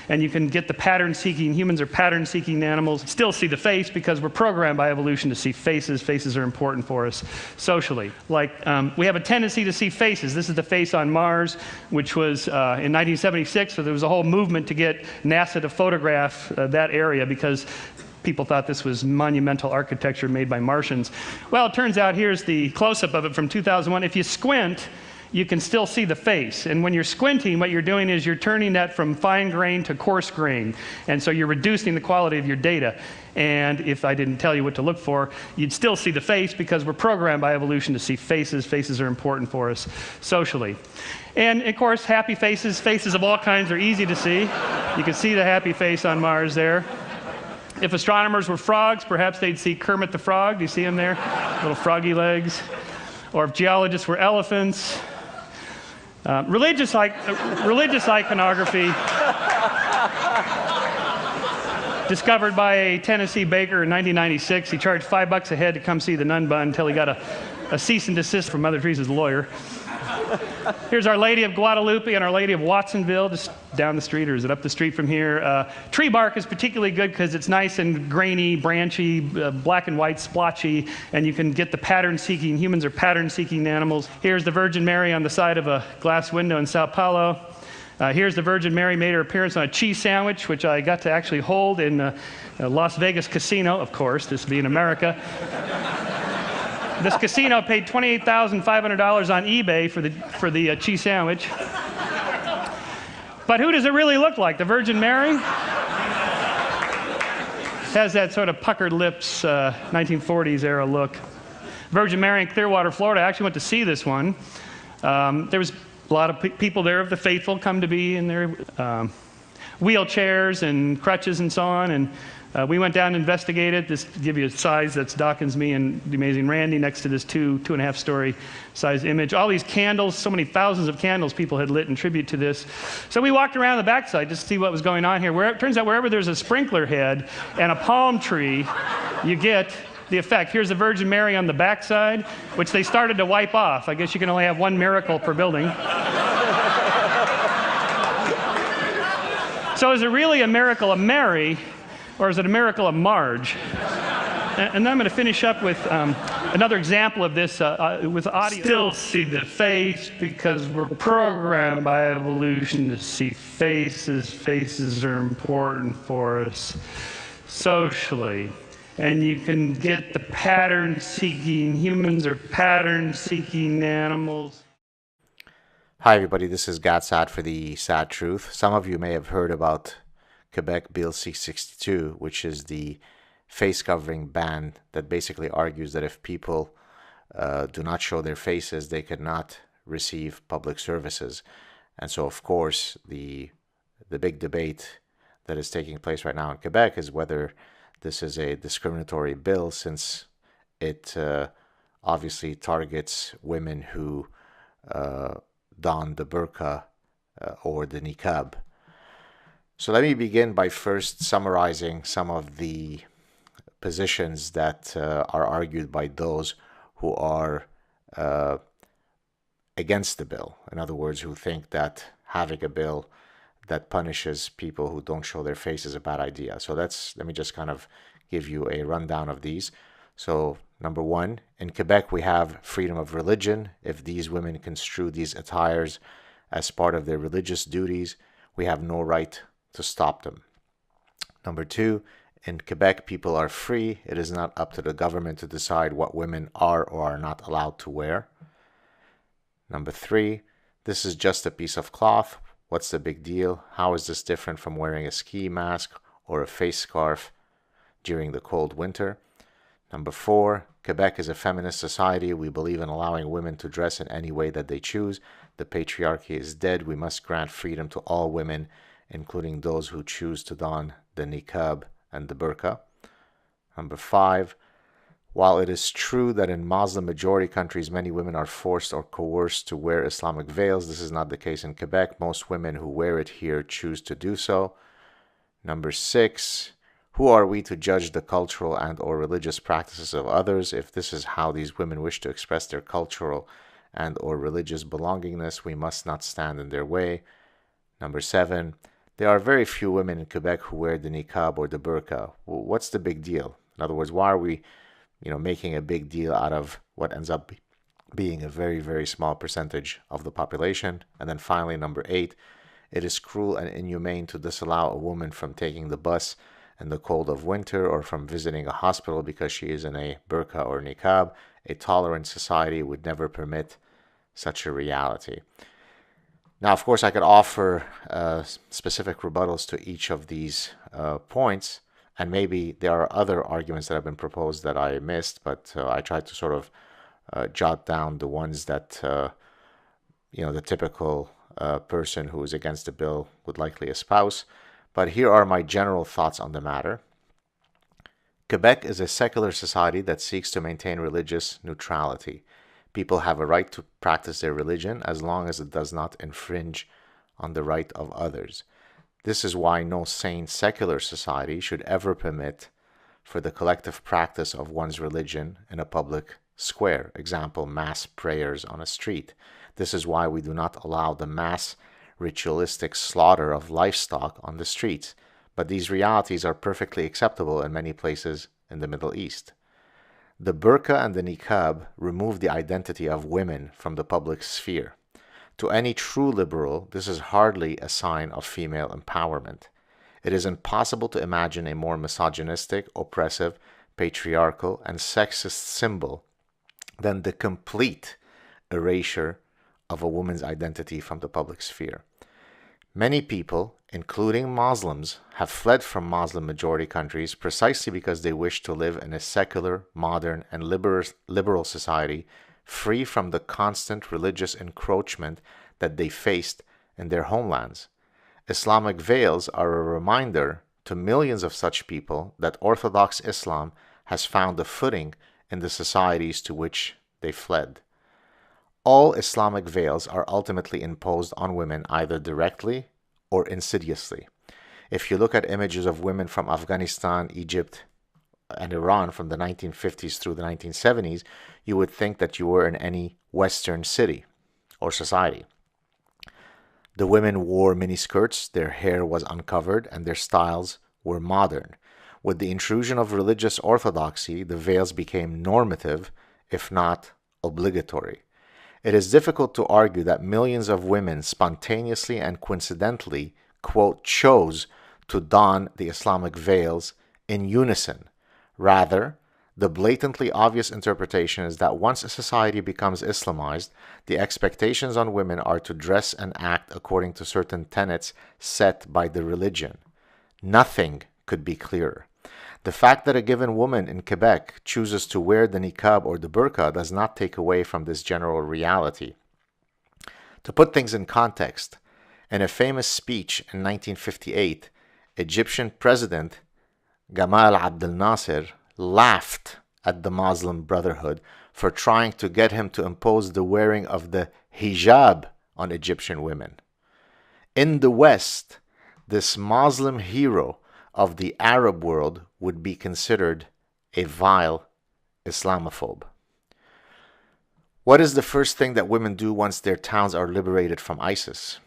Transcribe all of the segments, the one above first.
And you can get the pattern-seeking, humans are pattern-seeking animals, still see the face because we're programmed by evolution to see faces. Faces are important for us socially. Like, we have a tendency to see faces. This is the face on Mars, which was in 1976, so there was a whole movement to get NASA to photograph that area because people thought this was monumental architecture made by Martians. Well, it turns out here's the close-up of it from 2001. If you squint, you can still see the face. And when you're squinting, what you're doing is you're turning that from fine grain to coarse grain. And so you're reducing the quality of your data. And if I didn't tell you what to look for, you'd still see the face because we're programmed by evolution to see faces. Faces are important for us socially. And of course, happy faces, faces of all kinds are easy to see. You can see the happy face on Mars there. If astronomers were frogs, perhaps they'd see Kermit the Frog. Do you see him there? Little froggy legs. Or if geologists were elephants. Religious iconography discovered by a Tennessee baker in 1996. He charged $5 a head to come see the nun bun until he got a cease and desist from Mother Teresa's lawyer. Here's Our Lady of Guadalupe and Our Lady of Watsonville, just down the street, or is it up the street from here? Tree bark is particularly good because it's nice and grainy, branchy, black and white, splotchy, and you can get the pattern-seeking. Humans are pattern-seeking animals. Here's the Virgin Mary on the side of a glass window in Sao Paulo. Here's the Virgin Mary made her appearance on a cheese sandwich, which I got to actually hold in a Las Vegas casino, of course, this being America. This casino paid $28,500 on eBay for the cheese sandwich. But who does it really look like? The Virgin Mary? Has that sort of puckered lips, 1940s era look. Virgin Mary in Clearwater, Florida. I actually went to see this one. There was a lot of people there of the faithful come to be in their wheelchairs and crutches and so on. And we went down and investigated. This to give you a size, that's Dawkins, me, and the amazing Randy next to this two and a half story size image. All these candles, so many thousands of candles people had lit in tribute to this. So we walked around the backside just to see what was going on here. It turns out wherever there's a sprinkler head and a palm tree, you get the effect. Here's the Virgin Mary on the backside, which they started to wipe off. I guess you can only have one miracle per building. So is it really a miracle of Mary, or is it a miracle of Marge? And then I'm going to finish up with another example of this with audio. Still see the face because we're programmed by evolution to see faces. Faces are important for us socially. And you can get the pattern-seeking. Humans are pattern-seeking animals. Hi everybody, this is Sad for the Sad Truth. Some of you may have heard about Quebec Bill C62, which is the face covering ban that basically argues that if people do not show their faces, they cannot receive public services. And so, of course, the big debate that is taking place right now in Quebec is whether this is a discriminatory bill, since it obviously targets women who don the burqa or the niqab. So let me begin by first summarizing some of the positions that are argued by those who are against the bill. In other words, who think that having a bill that punishes people who don't show their face is a bad idea. So let me just kind of give you a rundown of these. So number one, in Quebec, we have freedom of religion. If these women construe these attires as part of their religious duties, we have no right to stop them. Number two, in Quebec, people are free. It is not up to the government to decide what women are or are not allowed to wear. Number three, this is just a piece of cloth. What's the big deal? How is this different from wearing a ski mask or a face scarf during the cold winter? Number four, Quebec is a feminist society. We believe in allowing women to dress in any way that they choose. The patriarchy is dead. We must grant freedom to all women, including those who choose to don the niqab and the burqa. Number five, while it is true that in Muslim majority countries many women are forced or coerced to wear Islamic veils, this is not the case in Quebec. Most women who wear it here choose to do so. Number six, who are we to judge the cultural and or religious practices of others? If this is how these women wish to express their cultural and or religious belongingness, we must not stand in their way. Number seven, there are very few women in Quebec who wear the niqab or the burqa. What's the big deal? In other words, why are we, making a big deal out of what ends up being a very, very small percentage of the population? And then finally, number 8, it is cruel and inhumane to disallow a woman from taking the bus in the cold of winter or from visiting a hospital because she is in a burqa or niqab. A tolerant society would never permit such a reality. Now, of course, I could offer specific rebuttals to each of these points, and maybe there are other arguments that have been proposed that I missed, but I tried to sort of jot down the ones that, the typical person who is against the bill would likely espouse. But here are my general thoughts on the matter. Quebec is a secular society that seeks to maintain religious neutrality. People have a right to practice their religion as long as it does not infringe on the right of others. This is why no sane secular society should ever permit for the collective practice of one's religion in a public square. Example, mass prayers on a street. This is why we do not allow the mass ritualistic slaughter of livestock on the streets. But these realities are perfectly acceptable in many places in the Middle East. The burqa and the niqab remove the identity of women from the public sphere. To any true liberal, this is hardly a sign of female empowerment. It is impossible to imagine a more misogynistic, oppressive, patriarchal, and sexist symbol than the complete erasure of a woman's identity from the public sphere. Many people, including Muslims, have fled from Muslim-majority countries precisely because they wish to live in a secular, modern, and liberal society free from the constant religious encroachment that they faced in their homelands. Islamic veils are a reminder to millions of such people that Orthodox Islam has found a footing in the societies to which they fled. All Islamic veils are ultimately imposed on women either directly or insidiously. If you look at images of women from Afghanistan, Egypt, and Iran from the 1950s through the 1970s, you would think that you were in any Western city or society. The women wore miniskirts, their hair was uncovered, and their styles were modern. With the intrusion of religious orthodoxy, the veils became normative, if not obligatory. It is difficult to argue that millions of women spontaneously and coincidentally, quote, chose to don the Islamic veils in unison. Rather, the blatantly obvious interpretation is that once a society becomes Islamized, the expectations on women are to dress and act according to certain tenets set by the religion. Nothing could be clearer. The fact that a given woman in Quebec chooses to wear the niqab or the burqa does not take away from this general reality. To put things in context, in a famous speech in 1958, Egyptian President Gamal Abdel Nasser laughed at the Muslim Brotherhood for trying to get him to impose the wearing of the hijab on Egyptian women. In the West, this Muslim hero of the Arab world would be considered a vile Islamophobe. What is the first thing that women do once their towns are liberated from ISIS?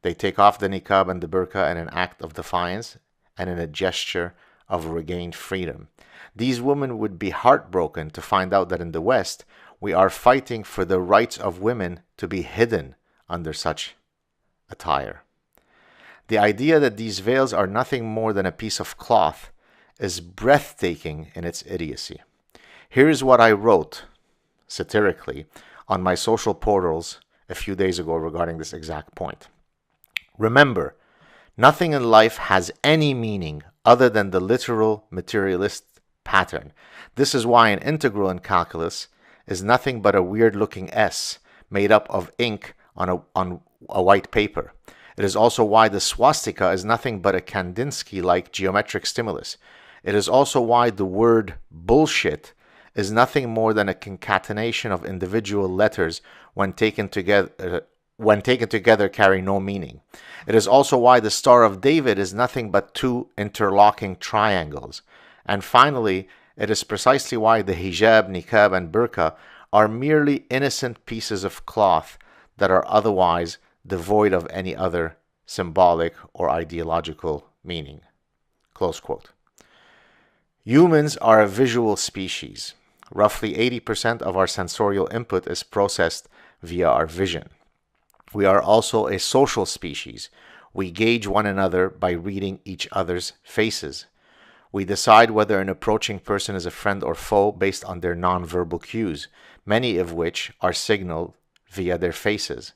They take off the niqab and the burqa in an act of defiance and in a gesture of regained freedom. These women would be heartbroken to find out that in the West, we are fighting for the rights of women to be hidden under such attire. The idea that these veils are nothing more than a piece of cloth is breathtaking in its idiocy. Here is what I wrote, satirically, on my social portals a few days ago regarding this exact point. Remember, nothing in life has any meaning other than the literal materialist pattern. This is why an integral in calculus is nothing but a weird-looking S made up of ink on a white paper. It is also why the swastika is nothing but a Kandinsky-like geometric stimulus. It is also why the word bullshit is nothing more than a concatenation of individual letters when taken together carry no meaning. It is also why the Star of David is nothing but two interlocking triangles. And finally, it is precisely why the hijab, niqab, and burqa are merely innocent pieces of cloth that are otherwise devoid of any other symbolic, or ideological meaning. Close quote. Humans are a visual species. Roughly 80% of our sensorial input is processed via our vision. We are also a social species. We gauge one another by reading each other's faces. We decide whether an approaching person is a friend or foe based on their nonverbal cues, many of which are signaled via their faces.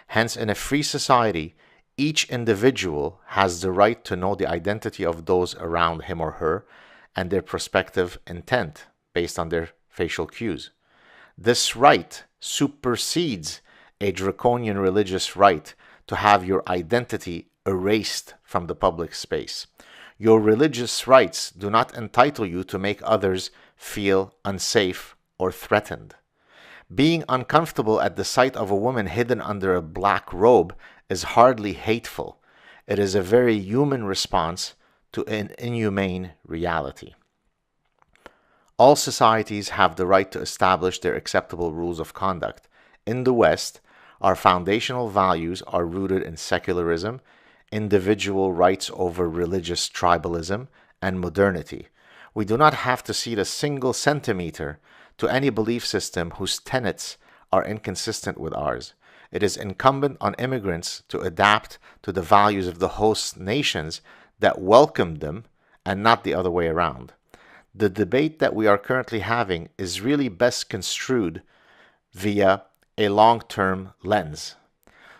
Hence, in a free society, each individual has the right to know the identity of those around him or her and their prospective intent based on their facial cues. This right supersedes a draconian religious right to have your identity erased from the public space. Your religious rights do not entitle you to make others feel unsafe or threatened. Being uncomfortable at the sight of a woman hidden under a black robe is hardly hateful. It is a very human response to an inhumane reality. All societies have the right to establish their acceptable rules of conduct. In the West, our foundational values are rooted in secularism, individual rights over religious tribalism, and modernity. We do not have to cede a single centimeter to any belief system whose tenets are inconsistent with ours. It is incumbent on immigrants to adapt to the values of the host nations that welcomed them and not the other way around. The debate that we are currently having is really best construed via a long-term lens.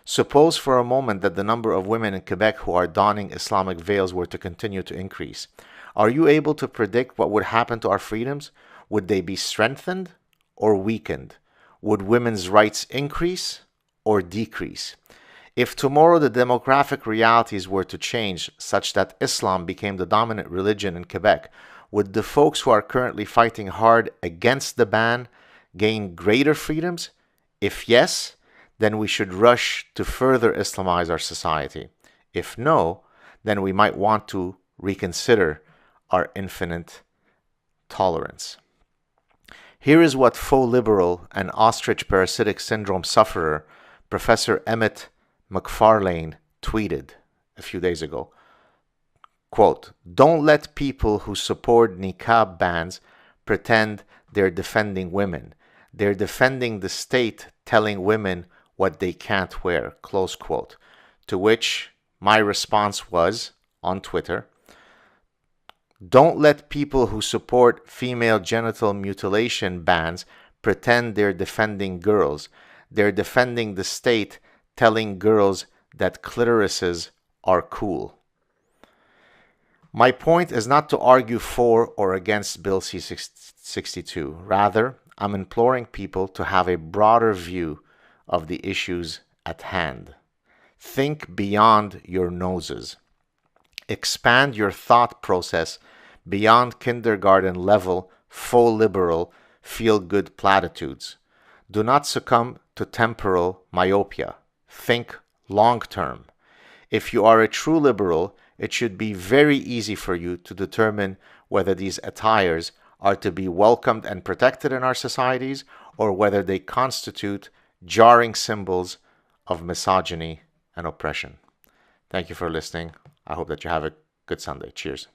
Suppose for a moment that the number of women in Quebec who are donning Islamic veils were to continue to increase. Are you able to predict what would happen to our freedoms? Would they be strengthened or weakened? Would women's rights increase or decrease? If tomorrow the demographic realities were to change such that Islam became the dominant religion in Quebec, would the folks who are currently fighting hard against the ban gain greater freedoms? If yes, then we should rush to further Islamize our society. If no, then we might want to reconsider our infinite tolerance. Here is what faux liberal and ostrich parasitic syndrome sufferer Professor Emmett McFarlane tweeted a few days ago. Quote, "Don't let people who support niqab bans pretend they're defending women. They're defending the state telling women what they can't wear," close quote. To which my response was, on Twitter, "Don't let people who support female genital mutilation bans pretend they're defending girls. They're defending the state telling girls that clitorises are cool." My point is not to argue for or against Bill C62. Rather, I'm imploring people to have a broader view of the issues at hand. Think beyond your noses. Expand your thought process beyond kindergarten level faux liberal feel-good platitudes. Do not succumb to temporal myopia. Think long-term. If you are a true liberal, it should be very easy for you to determine whether these attires are to be welcomed and protected in our societies or whether they constitute jarring symbols of misogyny and oppression. Thank you for listening. I hope that you have a good Sunday. Cheers.